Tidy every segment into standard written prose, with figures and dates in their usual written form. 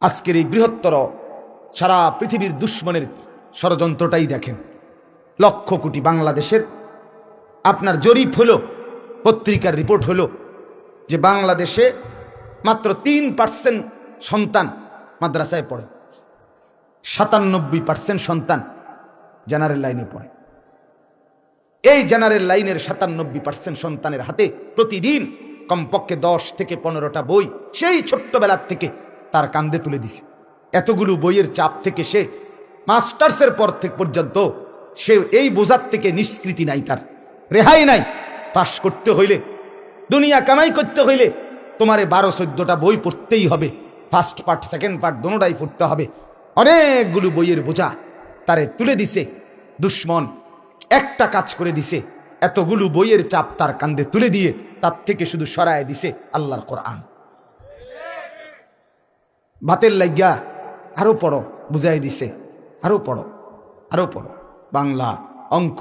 আজকের এই বৃহত্তর সারা পৃথিবীর দুশ্মনের ষড়যন্ত্রটাই দেখেন। লক্ষ কোটি বাংলাদেশের আপনার জরিপ হলো, পত্রিকার রিপোর্ট হলো যে বাংলাদেশে মাত্র 3% সন্তান মাদ্রাসায় পড়ে, 97% সন্তান জেনারেল লাইনে পড়ে। এই জেনারেল লাইনের 97% সন্তানের হাতে প্রতিদিন কমপক্ষে 10 থেকে 15টা বই সেই ছোট্টবেলার থেকে তার কাঁধে তুলে দিছে। এতগুলো বইয়ের চাপ থেকে সে মাস্টার্সের পর থেকে পর্যন্ত সে এই বোঝার থেকে নিষ্কৃতি নাই, তার রেহাই নাই। পাশ করতে হইলে, দুনিয়া কামাই করতে হইলে তোমারে 12-14টা বই পড়তেই হবে। ফার্স্ট পার্ট, সেকেন্ড পার্ট দোনোটাই পড়তে হবে। অনেকগুলো বইয়ের বোঝা তারে তুলে দিছে দুশ্মন। একটা কাজ করে দিছে, এতগুলো বইয়ের চাপ তার কাঁধে তুলে দিয়ে তার থেকে শুধু সরায় দিছে আল্লাহর কোরআন। ভাতের লাগিয়া আরো পড়ো, বুঝাই দিছে আরো পড়ো, আরো পড়ো। বাংলা, অঙ্ক,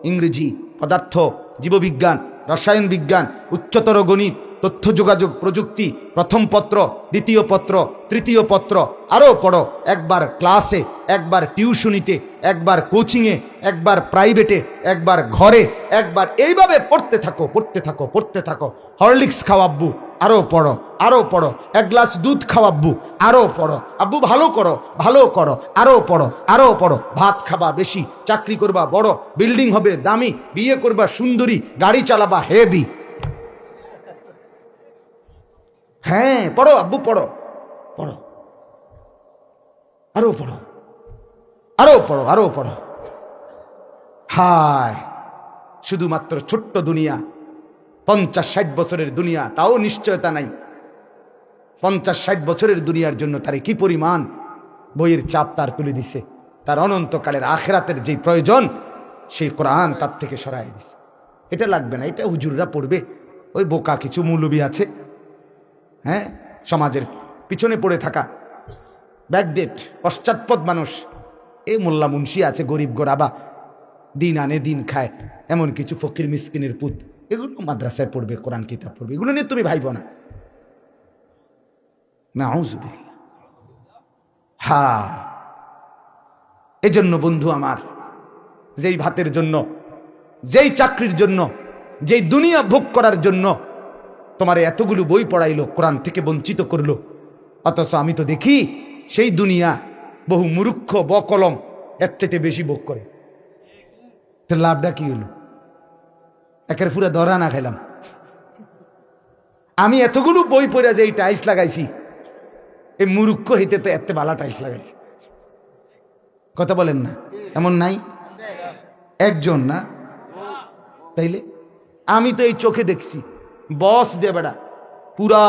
ইংরেজি, পদার্থ, জীববিজ্ঞান, রসায়ন বিজ্ঞান, উচ্চতর গণিত, তথ্য যোগাযোগ প্রযুক্তি, প্রথম পত্র, দ্বিতীয় পত্র, তৃতীয় পত্র, আরও পড়ো। একবার ক্লাসে, একবার টিউশনিতে, একবার কোচিংয়ে, একবার প্রাইভেটে, একবার ঘরে, একবার এইভাবে পড়তে থাকো, পড়তে থাকো, পড়তে থাকো। হরলিক্স খাওয়াব্বু, আরও পড়ো, আরও পড়ো। এক গ্লাস দুধ খাওয়াব্বু, আরও পড়ো। আব্বু ভালো করো, ভালো করো, আরও পড়ো, আরও পড়ো। ভাত খাবা বেশি, চাকরি করবা বড়, বিল্ডিং হবে দামি, বিয়ে করবা সুন্দরী, গাড়ি চালাবা হেভি। হ্যাঁ পড়ো আব্বু, পড়ো, পড়ো, আরো পড়ো, আরো পড়ো, আরো পড়ো। হায়, শুধুমাত্র ছোট্ট দুনিয়া, 50-60 বছরের দুনিয়া, তাও নিশ্চয়তা নাই। 50-60 বছরের দুনিয়ার জন্য তার কি পরিমাণ বইয়ের চাপ তার তুলে দিছে। তার অনন্তকালের আখিরাতের যেই প্রয়োজন, সেই কোরআন তার থেকে সরাই দিছে। এটা লাগবে না, এটা হুজুররা পড়বে। ওই বোকা কিছু মৌলবী আছে, হ্যাঁ, সমাজের পিছনে পড়ে থাকা ব্যাকডেট পশ্চাৎপদ মানুষ, এই মোল্লা মুন্সি আছে গরিব গোরাবা, দিন আনে দিন খায়, এমন কিছু ফকির মিসকিনের পুত, এগুলো মাদ্রাসায় পড়বে, কোরআন কিতাব পড়বে, এগুলো নিয়ে তুমি ভাইব না। নাউজুবিল্লাহ। হ্যাঁ, এজন্য বন্ধু আমার, যেই ভাতের জন্য, যেই চাকরির জন্য, যেই দুনিয়া ভোগ করার জন্য তোমার এতগুলো বই পড়াইলো, কোরআন থেকে বঞ্চিত করলো, অথচ আমি তো দেখি সেই দুনিয়া বহু মূর্খ বকলম এর থেকে বেশি ভোগ করে। তোর লাভটা কি হলো? একের পুরা ধরা না খাইলাম। আমি এতগুলো বই পড়ে যে এই টাইলস লাগাইছি, এই মূর্খ হইতে তো এত বালা টাইলস লাগাইছি। কথা বলেন না? এমন নাই একজন না? তাইলে আমি তো এই চোখে দেখছি, বস যে বেড়া পুরা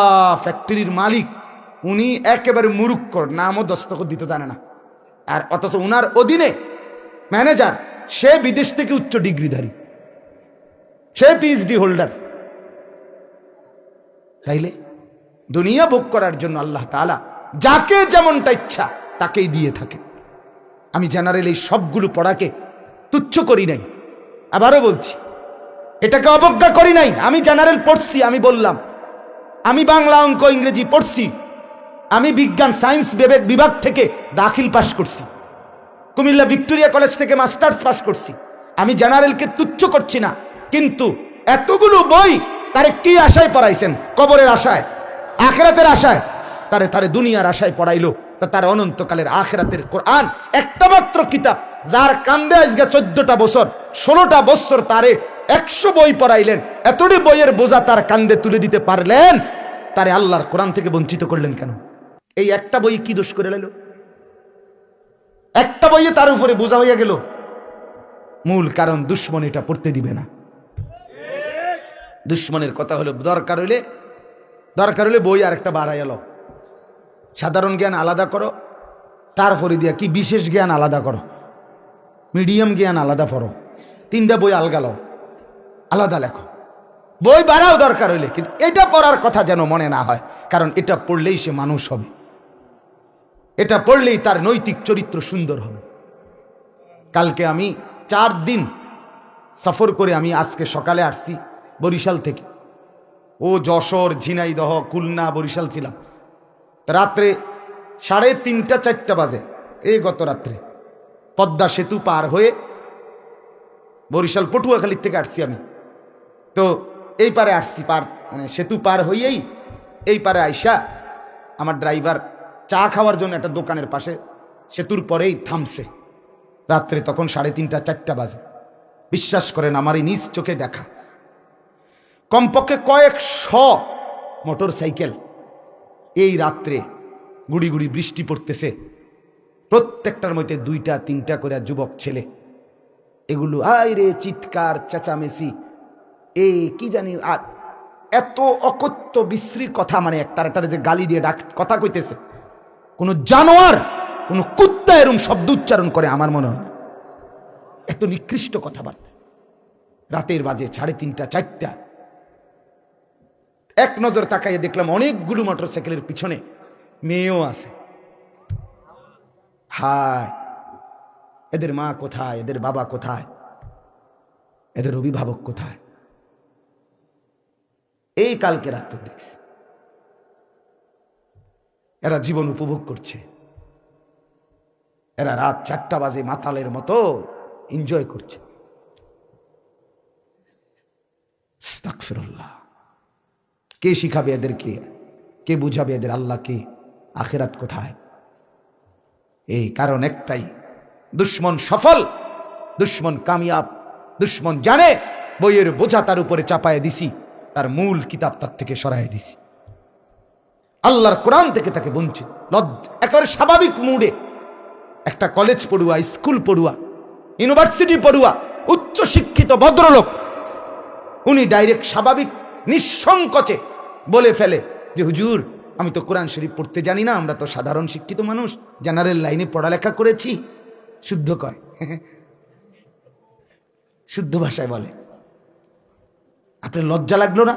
ফ্যাক্টরির মালিক, উনি একেবারে মূর্খ, নামও দস্তখত দিতে জানে না। আর অথচ উনার অধীনে ম্যানেজার, সে বিদেশ থেকে উচ্চ ডিগ্রিধারী, সে পিএইচডি হোল্ডার। তাইলে দুনিয়া ভোগ করার জন্য আল্লাহ তাআলা যাকে যেমনটা ইচ্ছা তাকেই দিয়ে থাকে। আমি জেনারেল এই সবগুলো পড়াকে তুচ্ছ করি নাই, আবারও বলছি, এটাকে অবজ্ঞা করি নাই। আমি জেনারেল পড়ছি, আমি বললাম আমি বাংলা, অঙ্ক, ইংরেজি পড়ছি, আমি বিজ্ঞান সায়েন্স বিভাগ থেকে দাখিল পাশ করছি, কুমিল্লা ভিক্টোরিয়া কলেজ থেকে মাস্টার্স পাশ করছি। আমি জেনারেলকে তুচ্ছ করছি না, কিন্তু এতগুলো বই তারে কি আশায় পড়াইছেন? কবরের আশায়, আখিরাতের আশায়, তারে দুনিয়ার আশায় পড়াইলো। তা তার অনন্তকালের আখিরাতের কোরআন একটা মাত্র কিতাব, যার কান্দে আজকে 14টা বছর 16টা বছর তারে 100 বই পড়াইলেন, এতটি বইয়ের বোঝা তার কান্দে তুলে দিতে পারলেন, তারে আল্লাহর কোরআন থেকে বঞ্চিত করলেন কেন? এই একটা বই কি দোষ করে লাইল? একটা বইয়ে তার উপরে বোঝা হইয়া গেল। মূল কারণ দুশ্মন এটা পড়তে দিবে না। দুশ্মনের কথা হলো, দরকার হলে বই আর একটা বাড়াই এলো, সাধারণ জ্ঞান আলাদা করো, তারপরে দিয়া কি বিশেষ জ্ঞান আলাদা করো, মিডিয়াম জ্ঞান আলাদা পড়ো, 3টা বই আলগালো, আলাদা লেখো, বই বাড়াও দরকার হইলে, কিন্তু এটা পড়ার কথা যেন মনে না হয়, কারণ এটা পড়লেই সে মানুষ হবে, এটা পড়লেই তার নৈতিক চরিত্র সুন্দর হবে। কালকে আমি 4 দিন সফর করে আমি আজকে সকালে আসছি বরিশাল থেকে। ও যশোর, ঝিনাইদহ, খুলনা, বরিশাল ছিলাম। রাত্রে 3:30 4টা বাজে এই গত রাত্রে পদ্মা সেতু পার হয়ে বরিশাল পটুয়াখালীর থেকে আসছি আমি। তো এই পারে আসছি, মানে সেতু পার হইয়েই এই পারে আইসা আমার ড্রাইভার চা খাওয়ার জন্য একটা দোকানের পাশে সেতুর পরেই থামছে। রাত্রে তখন 3:30 4টা বাজে। বিশ্বাস করেন আমারই নিজ চোখে দেখা কমপক্ষে কয়েকশ মোটর সাইকেল এই রাত্রে গুড়ি গুড়ি বৃষ্টি পড়তেছে, প্রত্যেকটার মধ্যে 2টা 3টা করে যুবক ছেলে, এগুলো আয় রে চিৎকার চেঁচামেচি এই কি জানি, আর এত অকথ্য বিশ্রী কথা, মানে একটার যে গালি দিয়ে ডাক কথা কইতেছে, কোন জানোয়ার কোন কুত্তা এরম শব্দ উচ্চারণ করে আমার মনে হয়, এত নিকৃষ্ট কথাবার্তা। রাতের বাজে 3:30 4টা। এক নজর তাকাইয়ে দেখলাম অনেকগুলো মোটরসাইকেলের পিছনে মেয়েও আছে। হায়, এদের মা কোথায়, এদের বাবা কোথায়, এদের অভিভাবক কোথায়? এই কালকে রাত্রে দেখছি এরা জীবন উপভোগ করছে, এরা রাত 4টা বাজে মাতালের মতো এনজয় করছে। আস্তাগফিরুল্লাহ। কে শিখাবে এদেরকে? কে বুঝাবে এদের আল্লাহকে, আখিরাত কোথায়? এই কারণ একটাই, দুশ্মন সফল, দুশ্মন কামিয়াব, দুশ্মন জানে বইয়ের বোঝা তার উপরে চাপায় দিছি, তার মূল কিতাব তার থেকে সরাই দিছি, আল্লাহর কোরআন থেকে তাকে বঞ্চিত। একেবারে স্বাভাবিক মুডে একটা কলেজ পড়ুয়া, স্কুল পড়ুয়া, ইউনিভার্সিটি পড়ুয়া, উচ্চ শিক্ষিত ভদ্রলোক, উনি ডাইরেক্ট স্বাভাবিক নিঃসংকোচে বলে ফেলে যে হুজুর আমি তো কোরআন শরীফ পড়তে জানি না, আমরা তো সাধারণ শিক্ষিত মানুষ, জেনারেল লাইনে পড়ালেখা করেছি। শুদ্ধ কয়, শুদ্ধ ভাষায় বলে। আপনার লজ্জা লাগলো না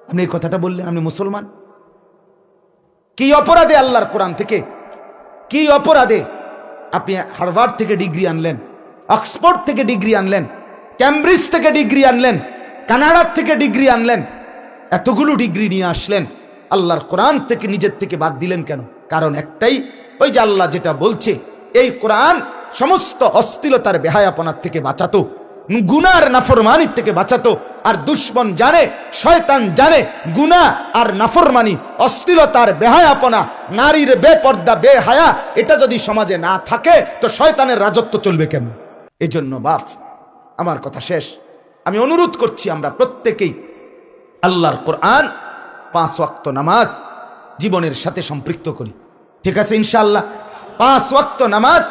আপনি এই কথাটা বললেন? আপনি মুসলমান। কি অপরাধে আল্লাহর কোরআন থেকে, কি অপরাধে আপনি হার্ভার্ড থেকে ডিগ্রি আনলেন, অক্সফোর্ড থেকে ডিগ্রি আনলেন, ক্যামব্রিজ থেকে ডিগ্রি আনলেন, কানাডার থেকে ডিগ্রি আনলেন, এতগুলো ডিগ্রি নিয়ে আসলেন, আল্লাহর কোরআন থেকে নিজের থেকে বাদ দিলেন কেন? কারণ একটাই, ওই যে আল্লাহ যেটা বলছে, এই কোরআন সমস্ত অশ্লীলতার বেহায়াপনার থেকে বাঁচাতো, গুনার নাফরমানির থেকে বাঁচাতো। আর দুশ্মন জানে, শয়তান জানে, গুনাহ আর নাফরমানি, অশ্লীলতার বেহায়াপনা, নারীর বেপর্দা বেহায়া, এটা যদি সমাজে না থাকে তো শয়তানের রাজত্ব চলবে কেন? এজন্য বাপ, আমার কথা শেষ, আমি অনুরোধ করছি আমরা প্রত্যেকেই আল্লাহর কোরআন 5 ওয়াক্ত নামাজ জীবনের সাথে সম্পৃক্ত করি। ঠিক আছে ইনশাআল্লাহ? 5 ওয়াক্ত নামাজ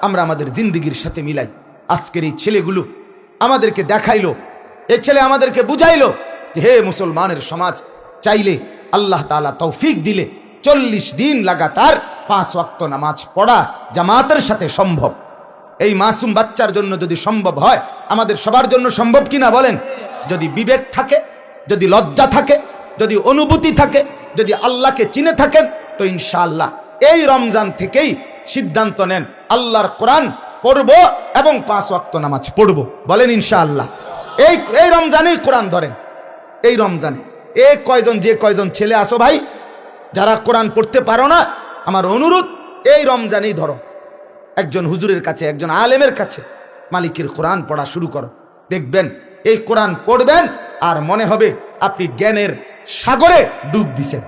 আমরা আমাদের জিন্দেগির সাথে মিলাই। আজকের এই ছেলেগুলো আমাদেরকে দেখাইলো, এই ছেলে আমাদেরকে বুঝাইলো যে হে মুসলমানের সমাজ, চাইলে আল্লাহ তাআলা তৌফিক দিলে 40 দিন লাগাতার 5 ওয়াক্ত নামাজ পড়া জামাতের সাথে সম্ভব। এই মাসুম বাচ্চার জন্য যদি সম্ভব হয়, আমাদের সবার জন্য সম্ভব কিনা বলেন? যদি বিবেক থাকে, যদি লজ্জা থাকে, যদি অনুভূতি থাকে, যদি আল্লাহকে চিনে থাকেন, তো ইনশাআল্লাহ এই রমজান থেকেই সিদ্ধান্ত নেন আল্লাহর কোরআন পড়ব এবং 5 ওয়াক্ত নামাজ পড়ব। বলেন ইনশাআল্লাহ। এই রমজানেই কোরআন ধরেন, এই রমজানে। যে কয়জন ছেলে আসো ভাই, যারা কোরআন পড়তে পারো না, আমার অনুরোধ এই রমজানেই ধরো, একজন হুজুরের কাছে, একজন আলেমের কাছে মালিকের কোরআন পড়া শুরু করো। দেখবেন এই কোরআন পড়বেন আর মনে হবে আপনি জ্ঞানের সাগরে ডুব দিছেন।